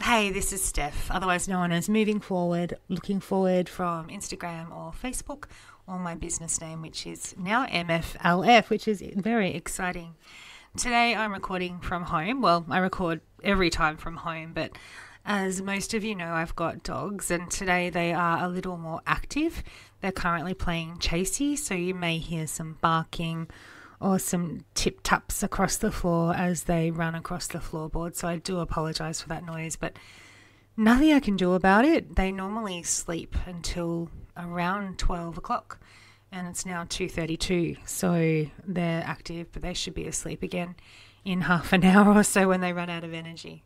Hey, this is Steph, otherwise known as Moving Forward, Looking Forward from Instagram or Facebook, or my business name, which is now MFLF, which is very exciting. Today I'm recording from home. Well, I record every time from home, but as most of you know, I've got dogs, and today they are a little more active. They're currently playing chasey, so you may hear some barking or some tip-taps across the floor as they run across the floorboard. So I do apologise for that noise, but nothing I can do about it. They normally sleep until around 12 o'clock, and it's now 2:32. So they're active, but they should be asleep again in half an hour or so when they run out of energy.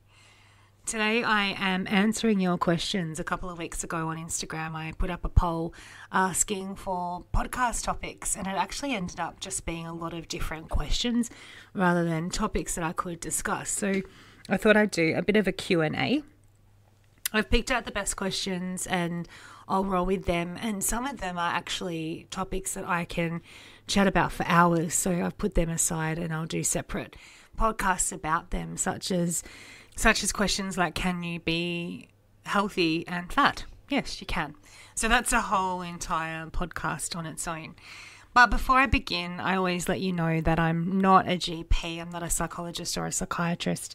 Today I am answering your questions. A couple of weeks ago on Instagram I put up a poll asking for podcast topics, and it actually ended up just being a lot of different questions rather than topics that I could discuss. So I thought I'd do a bit of a Q&A. I've picked out the best questions and I'll roll with them, and some of them are actually topics that I can chat about for hours, so I've put them aside and I'll do separate podcasts about them, such as questions like, can you be healthy and fat? Yes, you can. So that's a whole entire podcast on its own. But before I begin, I always let you know that I'm not a GP. I'm not a psychologist or a psychiatrist,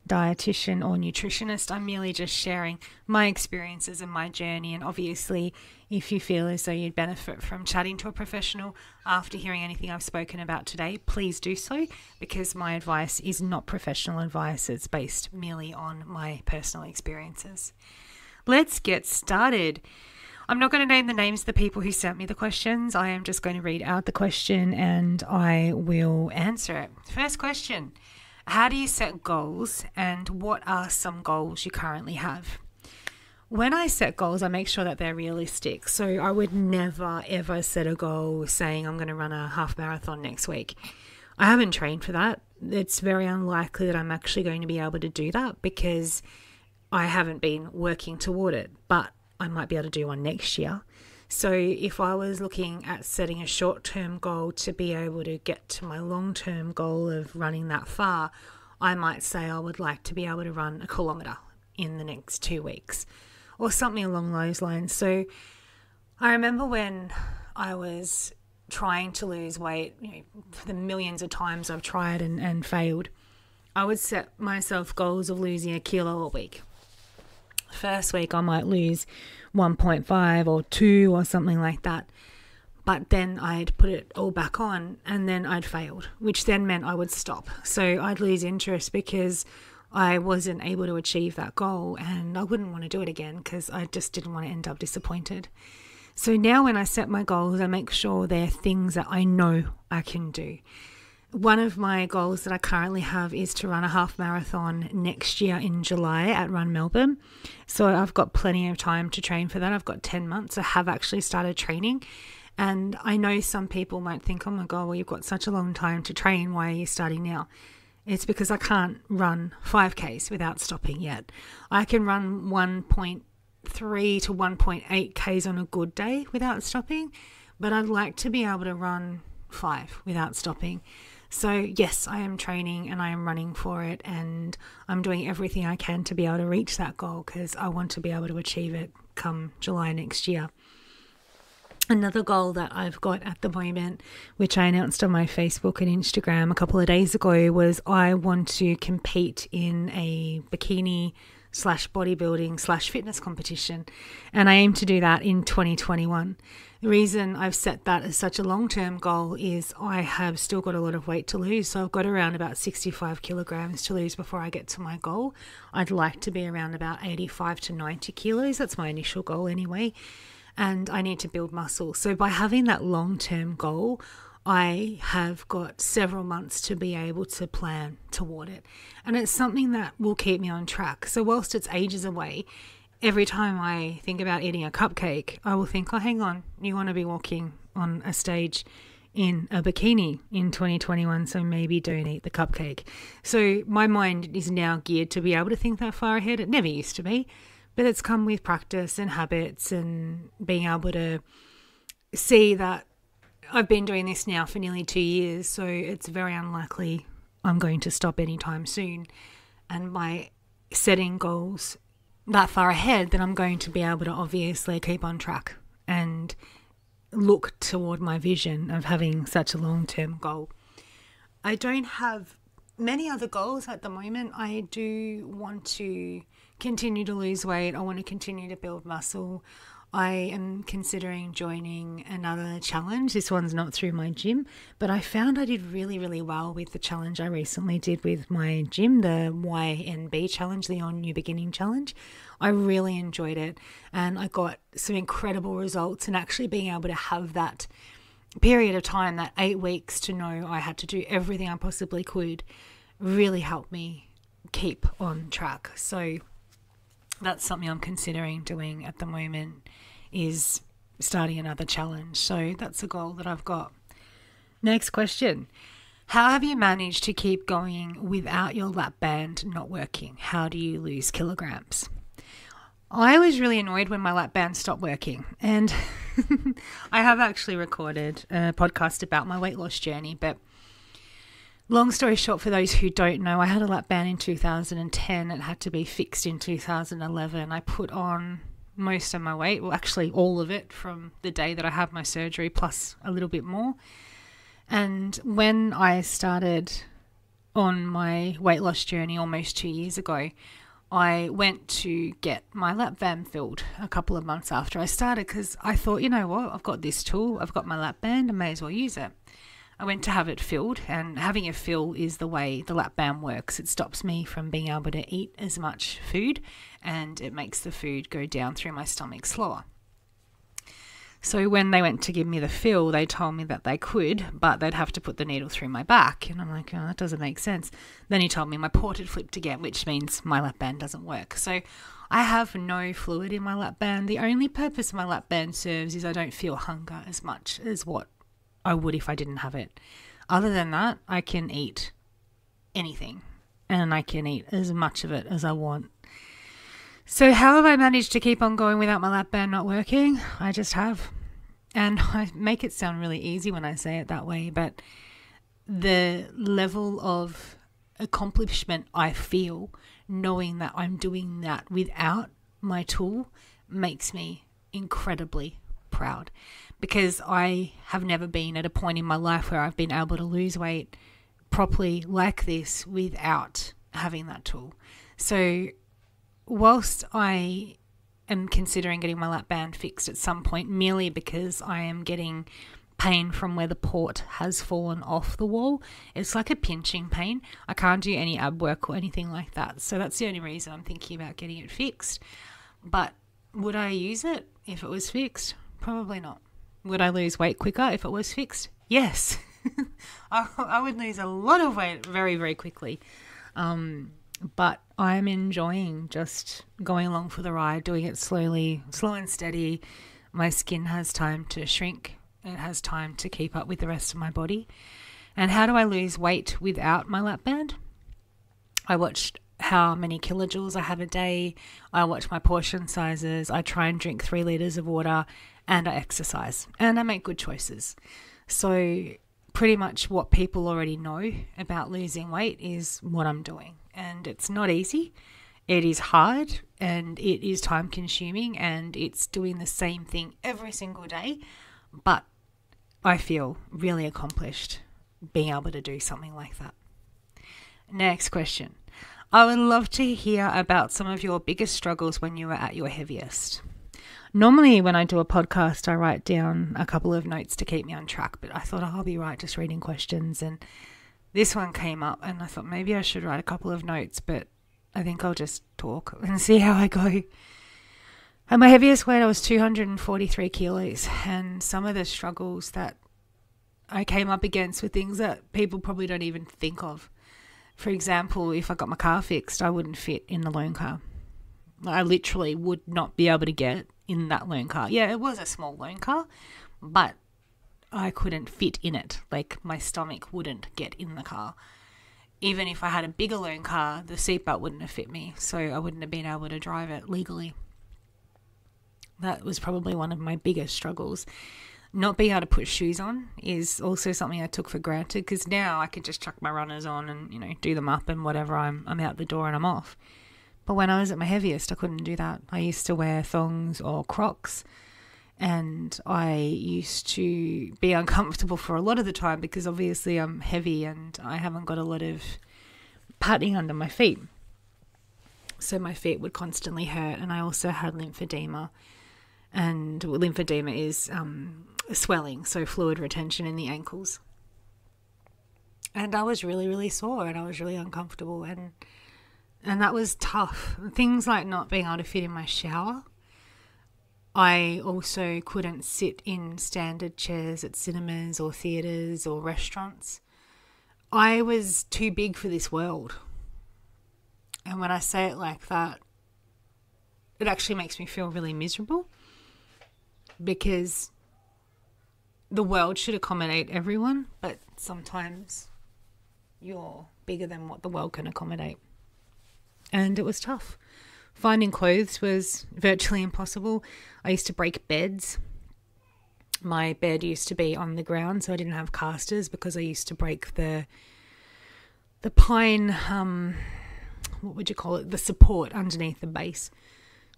dietitian or nutritionist. I'm merely just sharing my experiences and my journey. And obviously, if you feel as though you'd benefit from chatting to a professional after hearing anything I've spoken about today, please do so, because my advice is not professional advice. It's based merely on my personal experiences. Let's get started. I'm not going to name the names of the people who sent me the questions. I am just going to read out the question and I will answer it. First question: how do you set goals, and what are some goals you currently have? When I set goals, I make sure that they're realistic. So I would never, ever set a goal saying I'm going to run a half marathon next week. I haven't trained for that. It's very unlikely that I'm actually going to be able to do that because I haven't been working toward it, but I might be able to do one next year. So if I was looking at setting a short-term goal to be able to get to my long-term goal of running that far, I might say I would like to be able to run a kilometre in the next 2 weeks or something along those lines. So I remember when I was trying to lose weight, the millions of times I've tried and failed, I would set myself goals of losing a kilo a week. First week I might lose 1.5 or 2 or something like that, but then I'd put it all back on and then I'd failed, which then meant I would stop. So I'd lose interest because I wasn't able to achieve that goal, and I wouldn't want to do it again because I just didn't want to end up disappointed. So now when I set my goals, I make sure they're things that I know I can do. One of my goals that I currently have is to run a half marathon next year in July at Run Melbourne. So I've got plenty of time to train for that. I've got 10 months. I have actually started training. And I know some people might think, oh my God, well, you've got such a long time to train. Why are you starting now? It's because I can't run 5Ks without stopping yet. I can run 1.3 to 1.8 Ks on a good day without stopping, but I'd like to be able to run 5 without stopping. So yes, I am training and I am running for it, and I'm doing everything I can to be able to reach that goal because I want to be able to achieve it come July next year. Another goal that I've got at the moment, which I announced on my Facebook and Instagram a couple of days ago, was I want to compete in a bikini /bodybuilding /fitness competition, and I aim to do that in 2021. The reason I've set that as such a long-term goal is I have still got a lot of weight to lose. So I've got around about 65 kilograms to lose before I get to my goal. I'd like to be around about 85 to 90 kilos. That's my initial goal anyway. And I need to build muscle. So by having that long-term goal, I have got several months to be able to plan toward it. And it's something that will keep me on track. So whilst it's ages away, every time I think about eating a cupcake, I will think, oh, hang on, you want to be walking on a stage in a bikini in 2021, so maybe don't eat the cupcake. So my mind is now geared to be able to think that far ahead. It never used to be, but it's come with practice and habits and being able to see that I've been doing this now for nearly 2 years, so it's very unlikely I'm going to stop anytime soon. And by setting goals that far ahead, then I'm going to be able to obviously keep on track and look toward my vision of having such a long-term goal. I don't have many other goals at the moment. I do want to continue to lose weight. I want to continue to build muscle. I am considering joining another challenge. This one's not through my gym, but I found I did really, really well with the challenge I recently did with my gym, the YNB challenge, the On New Beginning challenge. I really enjoyed it, and I got some incredible results, and actually being able to have that period of time, that 8 weeks, to know I had to do everything I possibly could, really helped me keep on track. So that's something I'm considering doing at the moment, is starting another challenge. So that's a goal that I've got. Next question. How have you managed to keep going without your lap band not working? How do you lose kilograms? I was really annoyed when my lap band stopped working, and I have actually recorded a podcast about my weight loss journey, but long story short, for those who don't know, I had a lap band in 2010. It had to be fixed in 2011. I put on most of my weight, well, actually all of it, from the day that I had my surgery, plus a little bit more. And when I started on my weight loss journey almost 2 years ago, I went to get my lap band filled a couple of months after I started, because I thought, you know what, I've got this tool, I've got my lap band, I may as well use it. I went to have it filled, and having it fill is the way the lap band works. It stops me from being able to eat as much food, and it makes the food go down through my stomach slower. So when they went to give me the fill, they told me that they could, but they'd have to put the needle through my back. And I'm like, oh, that doesn't make sense. Then he told me my port had flipped again, which means my lap band doesn't work. So I have no fluid in my lap band. The only purpose my lap band serves is I don't feel hunger as much as what I would if I didn't have it. Other than that, I can eat anything, and I can eat as much of it as I want. So how have I managed to keep on going without my lap band not working? I just have. And I make it sound really easy when I say it that way, but the level of accomplishment I feel knowing that I'm doing that without my tool makes me incredibly proud, because I have never been at a point in my life where I've been able to lose weight properly like this without having that tool. So whilst I am considering getting my lap band fixed at some point, merely because I am getting pain from where the port has fallen off the wall, it's like a pinching pain. I can't do any ab work or anything like that. So that's the only reason I'm thinking about getting it fixed. But would I use it if it was fixed? Probably not. Would I lose weight quicker if it was fixed? Yes. I would lose a lot of weight very, very quickly. But I'm enjoying just going along for the ride, doing it slowly, slow and steady. My skin has time to shrink. It has time to keep up with the rest of my body. And how do I lose weight without my lap band? I watched how many kilojoules I have a day. I watch my portion sizes. I try and drink 3 liters of water, and I exercise, and I make good choices. So pretty much what people already know about losing weight is what I'm doing. And it's not easy. It is hard, and it is time consuming, and it's doing the same thing every single day. But I feel really accomplished being able to do something like that. Next question. I would love to hear about some of your biggest struggles when you were at your heaviest. Normally when I do a podcast, I write down a couple of notes to keep me on track, but I thought I'll be right just reading questions, and this one came up and I thought maybe I should write a couple of notes, but I think I'll just talk and see how I go. At my heaviest weight, I was 243 kilos, and some of the struggles that I came up against were things that people probably don't even think of. For example, if I got my car fixed, I wouldn't fit in the loan car. I literally would not be able to get in that loan car. Yeah, it was a small loan car, but I couldn't fit in it. Like, my stomach wouldn't get in the car. Even if I had a bigger loan car, the seatbelt wouldn't have fit me, so I wouldn't have been able to drive it legally. That was probably one of my biggest struggles. Not being able to put shoes on is also something I took for granted, because now I can just chuck my runners on and, do them up and whatever, I'm out the door and I'm off. But when I was at my heaviest, I couldn't do that. I used to wear thongs or Crocs, and I used to be uncomfortable for a lot of the time because obviously I'm heavy and I haven't got a lot of padding under my feet. So my feet would constantly hurt, and I also had lymphedema. And lymphedema is swelling, so fluid retention in the ankles. And I was really, really sore, and I was really uncomfortable, and that was tough. Things like not being able to fit in my shower. I also couldn't sit in standard chairs at cinemas or theatres or restaurants. I was too big for this world. And when I say it like that, it actually makes me feel really miserable, because the world should accommodate everyone, but sometimes you're bigger than what the world can accommodate. And it was tough. Finding clothes was virtually impossible. I used to break beds. My bed used to be on the ground, so I didn't have casters because I used to break the pine, what would you call it, the support underneath the base.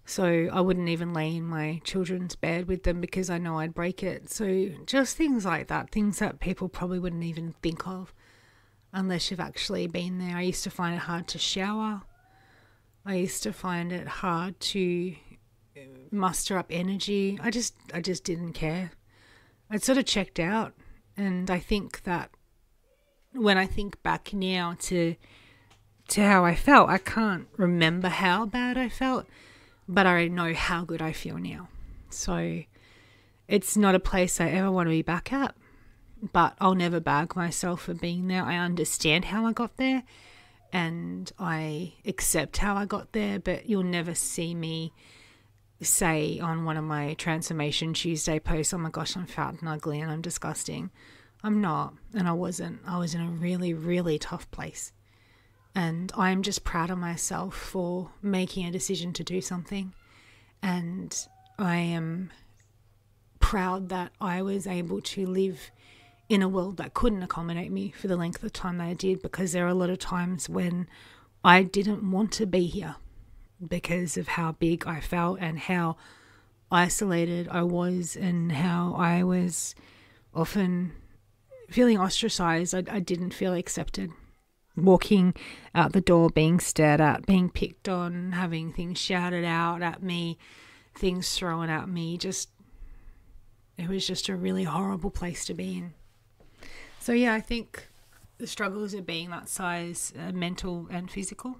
So I wouldn't even lay in my children's bed with them because I know I'd break it. So just things like that, things that people probably wouldn't even think of unless you've actually been there. I used to find it hard to shower. I used to find it hard to muster up energy. I just didn't care. I'd sort of checked out. And I think that when I think back now to how I felt, I can't remember how bad I felt, but I know how good I feel now. So it's not a place I ever want to be back at, but I'll never bag myself for being there. I understand how I got there, and I accept how I got there, but you'll never see me say on one of my Transformation Tuesday posts, oh my gosh, I'm fat and ugly and I'm disgusting. I'm not, and I wasn't. I was in a really, really tough place. And I'm just proud of myself for making a decision to do something. And I am proud that I was able to live in a world that couldn't accommodate me for the length of time that I did, because there are a lot of times when I didn't want to be here because of how big I felt and how isolated I was and how I was often feeling ostracized. I didn't feel accepted. Walking out the door, being stared at, being picked on, having things shouted out at me, things thrown at me, it was just a really horrible place to be in. So yeah, I think the struggles of being that size are mental and physical.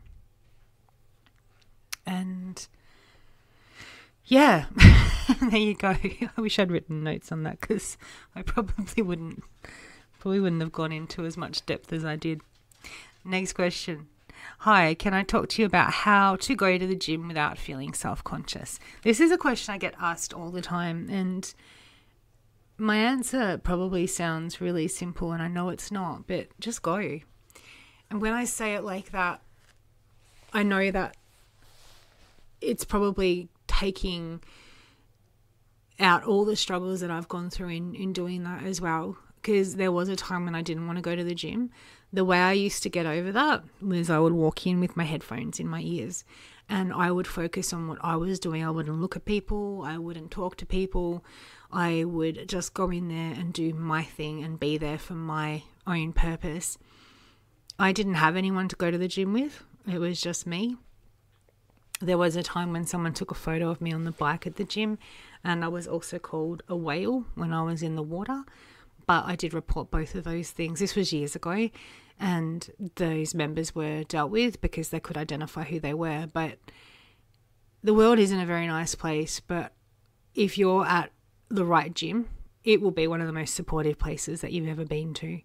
And yeah, there you go. I wish I'd written notes on that, because I probably wouldn't have gone into as much depth as I did. Next question. Hi, can I talk to you about how to go to the gym without feeling self-conscious? This is a question I get asked all the time, and my answer probably sounds really simple, and I know it's not, but just go. And when I say it like that, I know that it's probably taking out all the struggles that I've gone through in doing that as well, because there was a time when I didn't want to go to the gym. The way I used to get over that was I would walk in with my headphones in my ears and I would focus on what I was doing. I wouldn't look at people. I wouldn't talk to people. I would just go in there and do my thing and be there for my own purpose. I didn't have anyone to go to the gym with. It was just me. There was a time when someone took a photo of me on the bike at the gym, and I was also called a whale when I was in the water. But I did report both of those things. This was years ago, and those members were dealt with because they could identify who they were. But the world isn't a very nice place, but if you're at the right gym, it will be one of the most supportive places that you've ever been to.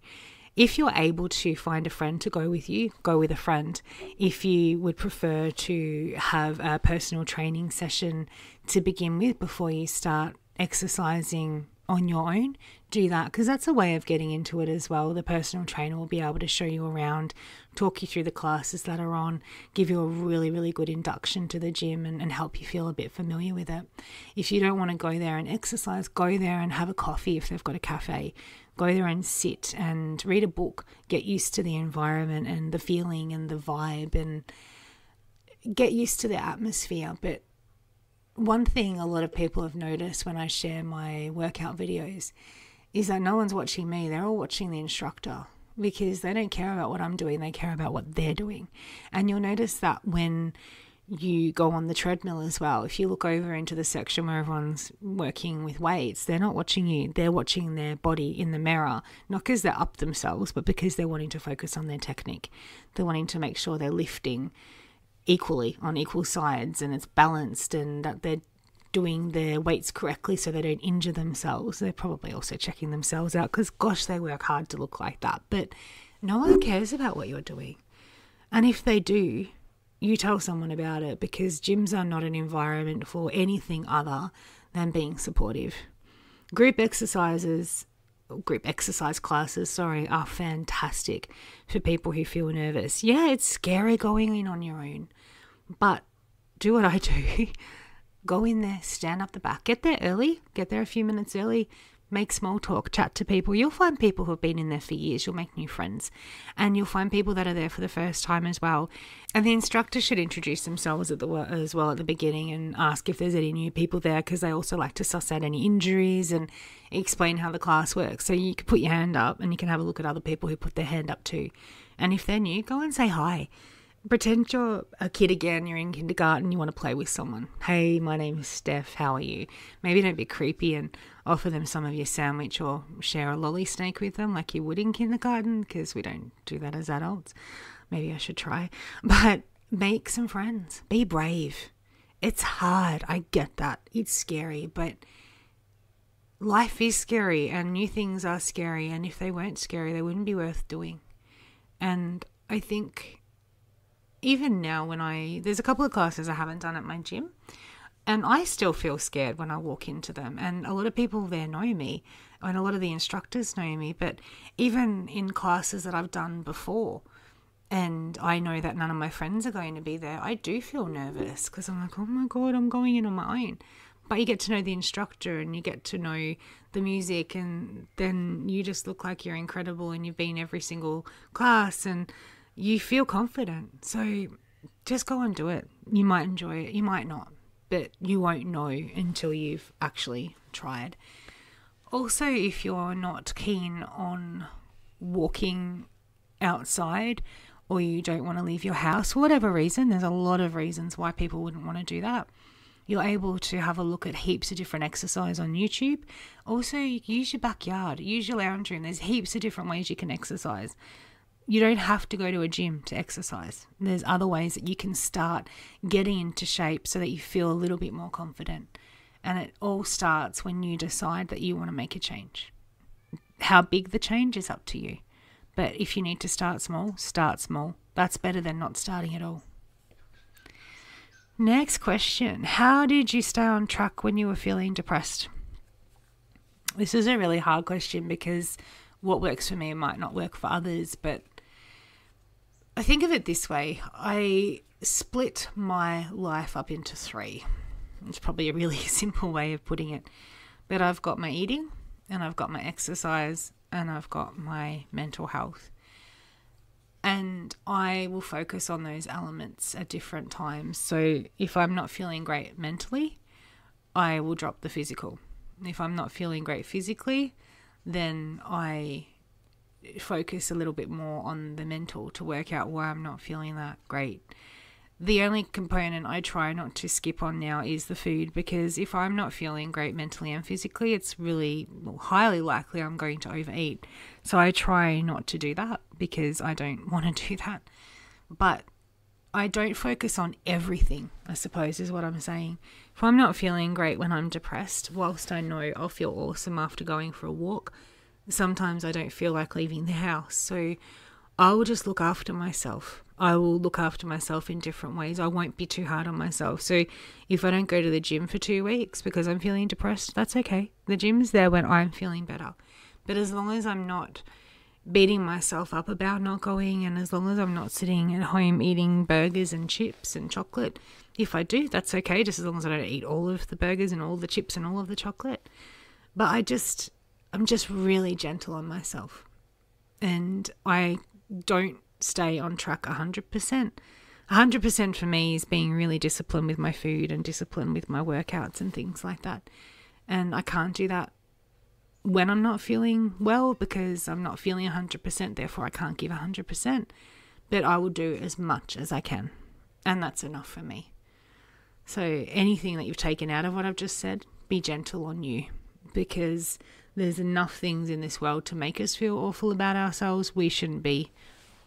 If you're able to find a friend to go with you, go with a friend. If you would prefer to have a personal training session to begin with before you start exercising on your own, do that, because that's a way of getting into it as well. The personal trainer will be able to show you around, talk you through the classes that are on, give you a really, really good induction to the gym and help you feel a bit familiar with it. If you don't want to go there and exercise, go there and have a coffee if they've got a cafe. Go there and sit and read a book, get used to the environment and the feeling and the vibe, and get used to the atmosphere. But one thing a lot of people have noticed when I share my workout videos is that no one's watching me. They're all watching the instructor, because they don't care about what I'm doing. They care about what they're doing. And you'll notice that when you go on the treadmill as well, if you look over into the section where everyone's working with weights, they're not watching you. They're watching their body in the mirror, not because they're up themselves, but because they're wanting to focus on their technique. They're wanting to make sure they're lifting equally on equal sides and it's balanced, and that they're doing their weights correctly so they don't injure themselves. They're probably also checking themselves out because, gosh, they work hard to look like that. But no one cares about what you're doing. And if they do, you tell someone about it, because gyms are not an environment for anything other than being supportive. Group exercise classes, are fantastic for people who feel nervous. Yeah, it's scary going in on your own, but do what I do. Go in there, stand up the back, get there early, get there a few minutes early, make small talk, chat to people. You'll find people who've been in there for years. You'll make new friends, and you'll find people that are there for the first time as well. And the instructor should introduce themselves as well at the beginning and ask if there's any new people there, because they also like to suss out any injuries and explain how the class works. So you can put your hand up and you can have a look at other people who put their hand up too. And if they're new, go and say hi. Pretend you're a kid again, you're in kindergarten, you want to play with someone. Hey, my name is Steph, how are you? Maybe don't be creepy and offer them some of your sandwich or share a lolly snake with them like you would in kindergarten, because we don't do that as adults. Maybe I should try. But make some friends. Be brave. It's hard. I get that. It's scary, but life is scary and new things are scary. And if they weren't scary, they wouldn't be worth doing. And I think even now there's a couple of classes I haven't done at my gym, and I still feel scared when I walk into them. And a lot of people there know me, and a lot of the instructors know me, but even in classes that I've done before, and I know that none of my friends are going to be there, I do feel nervous, because I'm like, oh my God, I'm going in on my own. But you get to know the instructor and you get to know the music, and then you just look like you're incredible and you've been every single class and you feel confident. So just go and do it. You might enjoy it, you might not, but you won't know until you've actually tried. Also, if you're not keen on walking outside, or you don't want to leave your house for whatever reason, there's a lot of reasons why people wouldn't want to do that. You're able to have a look at heaps of different exercise on YouTube. Also, use your backyard, use your lounge room. There's heaps of different ways you can exercise. You don't have to go to a gym to exercise. There's other ways that you can start getting into shape so that you feel a little bit more confident. And it all starts when you decide that you want to make a change. How big the change is up to you. But if you need to start small, start small. That's better than not starting at all. Next question. How did you stay on track when you were feeling depressed? This is a really hard question, because what works for me might not work for others, but I think of it this way. I split my life up into 3. It's probably a really simple way of putting it. But I've got my eating, and I've got my exercise, and I've got my mental health. And I will focus on those elements at different times. So if I'm not feeling great mentally, I will drop the physical. If I'm not feeling great physically, then I focus a little bit more on the mental to work out why I'm not feeling that great. The only component I try not to skip on now is the food, because if I'm not feeling great mentally and physically, it's really highly likely I'm going to overeat. So I try not to do that, because I don't want to do that. But I don't focus on everything, I suppose is what I'm saying. If I'm not feeling great when I'm depressed, whilst I know I'll feel awesome after going for a walk, sometimes I don't feel like leaving the house. So I will just look after myself. I will look after myself in different ways. I won't be too hard on myself. So if I don't go to the gym for 2 weeks because I'm feeling depressed, that's okay. The gym's there when I'm feeling better. But as long as I'm not beating myself up about not going, and as long as I'm not sitting at home eating burgers and chips and chocolate, if I do, that's okay, just as long as I don't eat all of the burgers and all the chips and all of the chocolate. But I'm just really gentle on myself, and I don't stay on track 100%. 100% for me is being really disciplined with my food and disciplined with my workouts and things like that. And I can't do that when I'm not feeling well because I'm not feeling 100%, therefore I can't give 100%. But I will do as much as I can, and that's enough for me. So anything that you've taken out of what I've just said, be gentle on you, because there's enough things in this world to make us feel awful about ourselves. We shouldn't be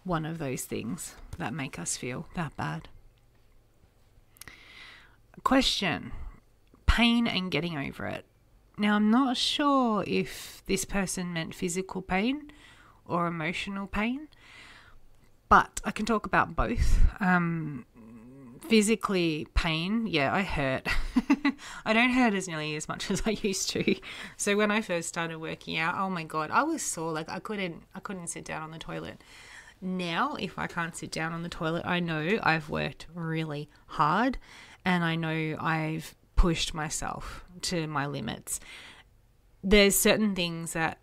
one of those things that make us feel that bad. Question: pain and getting over it. Now, I'm not sure if this person meant physical pain or emotional pain, but I can talk about both. Physically pain, yeah, I hurt. I don't hurt as nearly as much as I used to. So when I first started working out, oh my God, I was sore. Like I couldn't sit down on the toilet. Now, if I can't sit down on the toilet, I know I've worked really hard and I know I've pushed myself to my limits. There's certain things that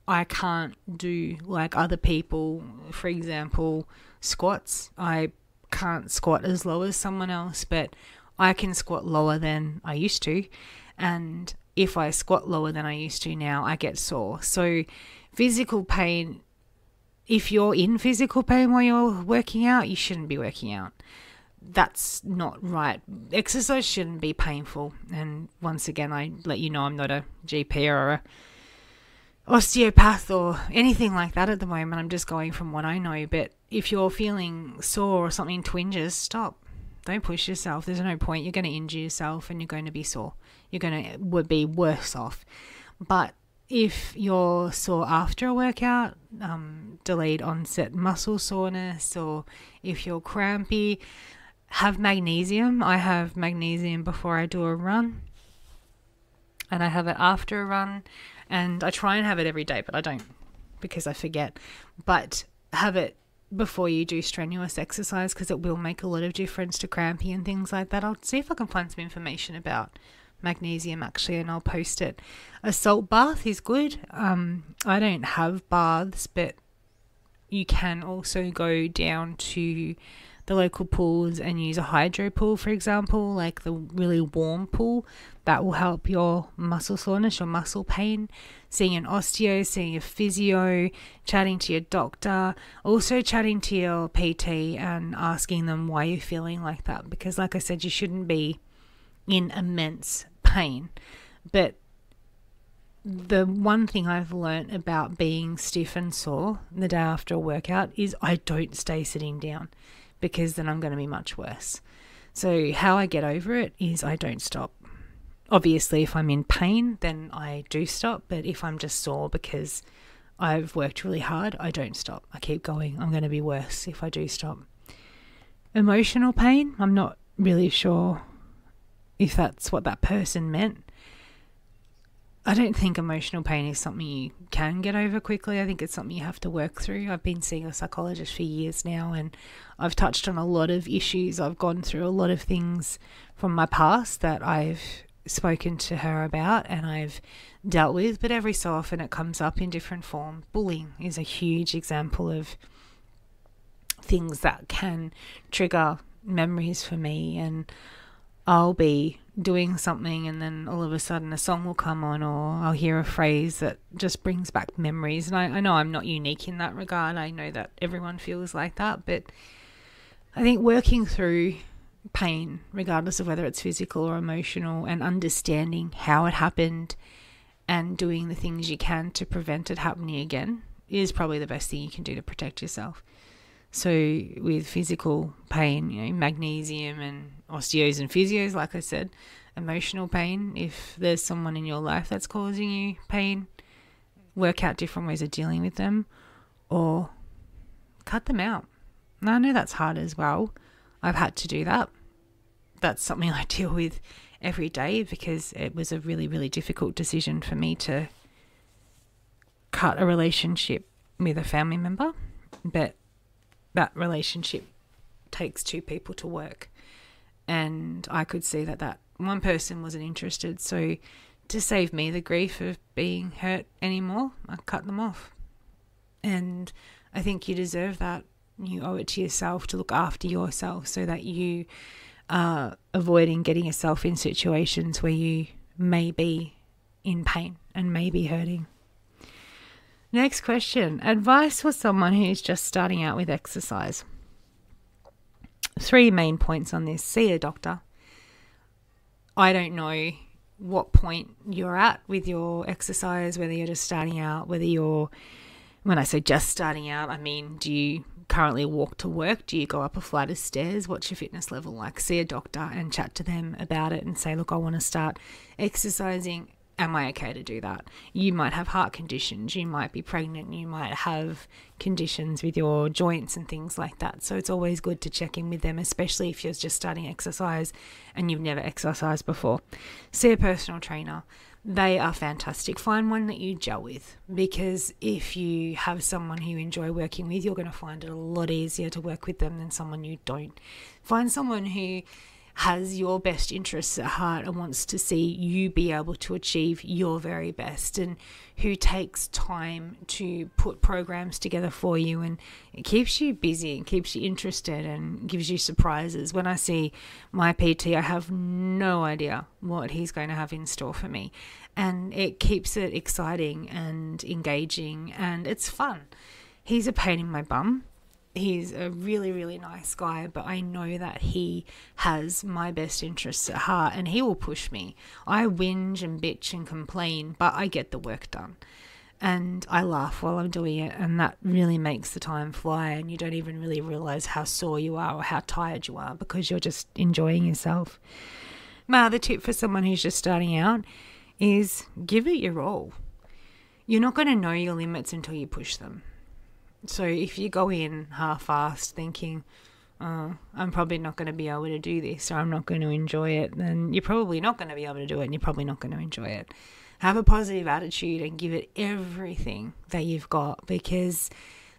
I can't do like other people. For example, squats. I can't squat as low as someone else, but I can squat lower than I used to. And if I squat lower than I used to now, I get sore. So physical pain, if you're in physical pain while you're working out, you shouldn't be working out. That's not right. Exercise shouldn't be painful. And once again, I let you know I'm not a GP or a osteopath or anything like that at the moment. I'm just going from what I know. But if you're feeling sore or something twinges, stop. Don't push yourself. There's no point. You're going to injure yourself and you're going to be sore. You're going to be worse off. But if you're sore after a workout, delayed onset muscle soreness, or if you're crampy, have magnesium. I have magnesium before I do a run, and I have it after a run, and I try and have it every day, but I don't because I forget. But have it before you do strenuous exercise because it will make a lot of difference to crampy and things like that. I'll see if I can find some information about magnesium actually, and I'll post it. A salt bath is good. I don't have baths, but you can also go down to the local pools and use a hydro pool, for example, like the really warm pool. That will help your muscle soreness, your muscle pain. Seeing an osteo, seeing a physio, chatting to your doctor, also chatting to your PT and asking them why you're feeling like that. Because like I said, you shouldn't be in immense pain. But the one thing I've learnt about being stiff and sore the day after a workout is I don't stay sitting down, because then I'm going to be much worse. So how I get over it is I don't stop. Obviously, if I'm in pain, then I do stop. But if I'm just sore because I've worked really hard, I don't stop. I keep going. I'm going to be worse if I do stop. Emotional pain, I'm not really sure if that's what that person meant. I don't think emotional pain is something you can get over quickly. I think it's something you have to work through. I've been seeing a psychologist for years now, and I've touched on a lot of issues. I've gone through a lot of things from my past that I've spoken to her about and I've dealt with, but every so often it comes up in different form. Bullying is a huge example of things that can trigger memories for me, and I'll be doing something and then all of a sudden a song will come on, or I'll hear a phrase that just brings back memories. And I know I'm not unique in that regard. I know that everyone feels like that, but I think working through pain, regardless of whether it's physical or emotional, and understanding how it happened and doing the things you can to prevent it happening again is probably the best thing you can do to protect yourself. So with physical pain, magnesium and osteos and physios, like I said. Emotional pain, if there's someone in your life that's causing you pain, work out different ways of dealing with them or cut them out. And I know that's hard as well. I've had to do that. That's something I deal with every day because it was a really, really difficult decision for me to cut a relationship with a family member. But that relationship takes two people to work. And I could see that one person wasn't interested. So to save me the grief of being hurt anymore, I cut them off. And I think you deserve that You owe it to yourself to look after yourself so that you are avoiding getting yourself in situations where you may be in pain and may be hurting. Next question. Advice for someone who's just starting out with exercise. 3 main points on this. See a doctor. I don't know what point you're at with your exercise, whether you're just starting out, when I say just starting out, I mean, do you currently walk to work? Do you go up a flight of stairs? What's your fitness level like? See a doctor and chat to them about it and say, look, I want to start exercising. Am I okay to do that? You might have heart conditions, you might be pregnant, you might have conditions with your joints and things like that. So it's always good to check in with them, especially if you're just starting exercise and you've never exercised before. See a personal trainer. They are fantastic. Find one that you gel with, because if you have someone who you enjoy working with, you're going to find it a lot easier to work with them than someone you don't. Find someone who has your best interests at heart and wants to see you be able to achieve your very best, and who takes time to put programs together for you, and it keeps you busy and keeps you interested and gives you surprises. When I see my PT, I have no idea what he's going to have in store for me, and it keeps it exciting and engaging, and it's fun. He's a pain in my bum. He's a really, really nice guy, but I know that he has my best interests at heart, and he will push me. I whinge and bitch and complain, but I get the work done, and I laugh while I'm doing it, and that really makes the time fly, and you don't even really realize how sore you are or how tired you are because you're just enjoying yourself. My other tip for someone who's just starting out is give it your all. You're not going to know your limits until you push them. So if you go in half-assed thinking, oh, I'm probably not going to be able to do this, or I'm not going to enjoy it, then you're probably not going to be able to do it, and you're probably not going to enjoy it. Have a positive attitude and give it everything that you've got, because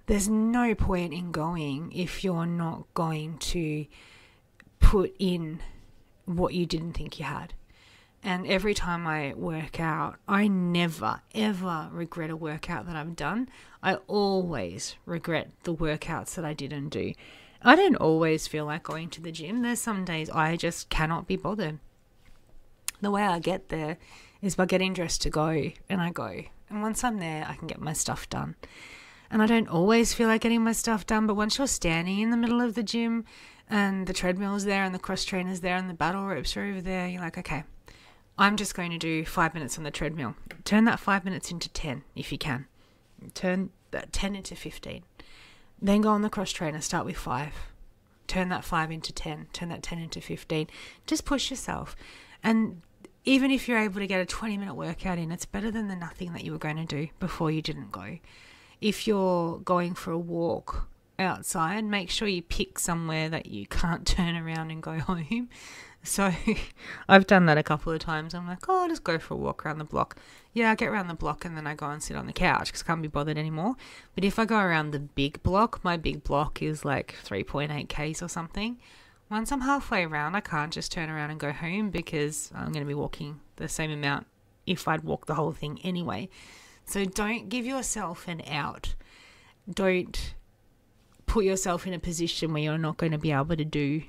there's no point in going if you're not going to put in what you didn't think you had. And every time I work out, I never, ever regret a workout that I've done. I always regret the workouts that I didn't do. I don't always feel like going to the gym. There's some days I just cannot be bothered. The way I get there is by getting dressed to go, and I go. And once I'm there, I can get my stuff done. And I don't always feel like getting my stuff done, but once you're standing in the middle of the gym and the treadmill's there and the cross trainer's there and the battle ropes are over there, you're like, okay, I'm just going to do 5 minutes on the treadmill. Turn that 5 minutes into 10 if you can. Turn that 10 into 15. Then go on the cross trainer, start with 5. Turn that 5 into 10. Turn that 10 into 15. Just push yourself. And even if you're able to get a 20-minute workout in, it's better than the nothing that you were going to do before you didn't go. If you're going for a walk outside, make sure you pick somewhere that you can't turn around and go home. So I've done that a couple of times. I'm like, oh, I'll just go for a walk around the block. Yeah, I get around the block and then I go and sit on the couch because I can't be bothered anymore. But if I go around the big block, my big block is like 3.8 Ks or something. Once I'm halfway around, I can't just turn around and go home because I'm going to be walking the same amount if I'd walk the whole thing anyway. So don't give yourself an out. Don't put yourself in a position where you're not going to be able to do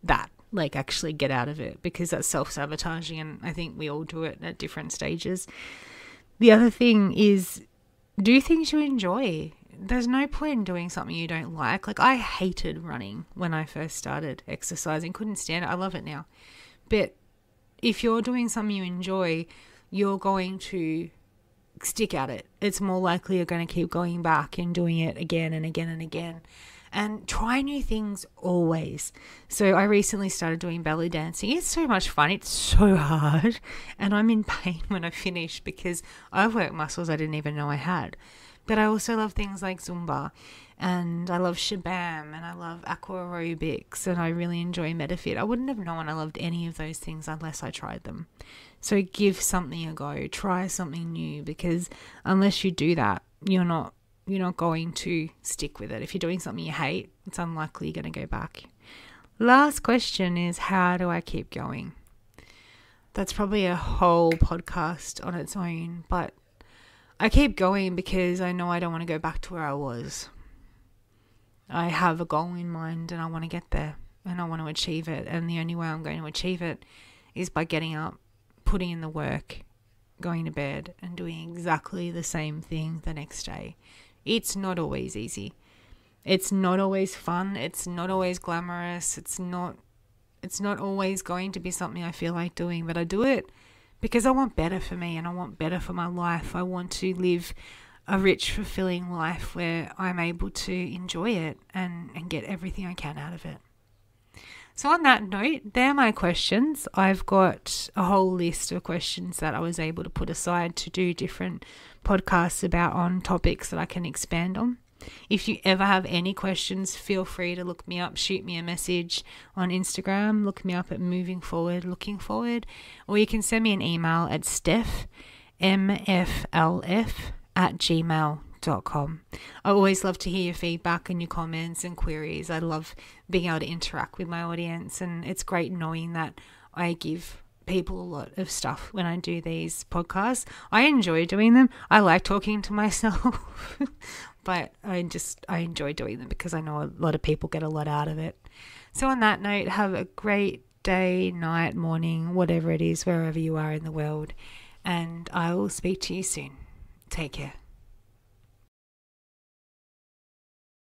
that. Like actually get out of it, because that's self-sabotaging, and I think we all do it at different stages. The other thing is do things you enjoy. There's no point in doing something you don't like. Like I hated running when I first started exercising, couldn't stand it. I love it now. But if you're doing something you enjoy, you're going to stick at it. It's more likely you're going to keep going back and doing it again and again and again. And try new things always. So I recently started doing belly dancing. It's so much fun. It's so hard. And I'm in pain when I finish because I've worked muscles I didn't even know I had. But I also love things like Zumba, and I love Shabam, and I love aqua aerobics, and I really enjoy MetaFit. I wouldn't have known I loved any of those things unless I tried them. So give something a go. Try something new, because unless you do that, you're not going to stick with it. If you're doing something you hate, it's unlikely you're going to go back. Last question is, how do I keep going? That's probably a whole podcast on its own, but I keep going because I know I don't want to go back to where I was. I have a goal in mind and I want to get there and I want to achieve it. And the only way I'm going to achieve it is by getting up, putting in the work, going to bed and doing exactly the same thing the next day. It's not always easy. It's not always fun. It's not always glamorous. It's not always going to be something I feel like doing, but I do it because I want better for me and I want better for my life. I want to live a rich, fulfilling life where I'm able to enjoy it and get everything I can out of it. So on that note, they're my questions. I've got a whole list of questions that I was able to put aside to do different podcasts about on topics that I can expand on. If you ever have any questions, feel free to look me up, shoot me a message on Instagram, look me up at Moving Forward, Looking Forward, or you can send me an email at stephmflf@gmail.com. I always love to hear your feedback and your comments and queries. I love being able to interact with my audience, and it's great knowing that I give people a lot of stuff when I do these podcasts. I enjoy doing them. I like talking to myself, but I enjoy doing them because I know a lot of people get a lot out of it. So on that note, have a great day, night, morning, whatever it is, wherever you are in the world, and I will speak to you soon. Take care.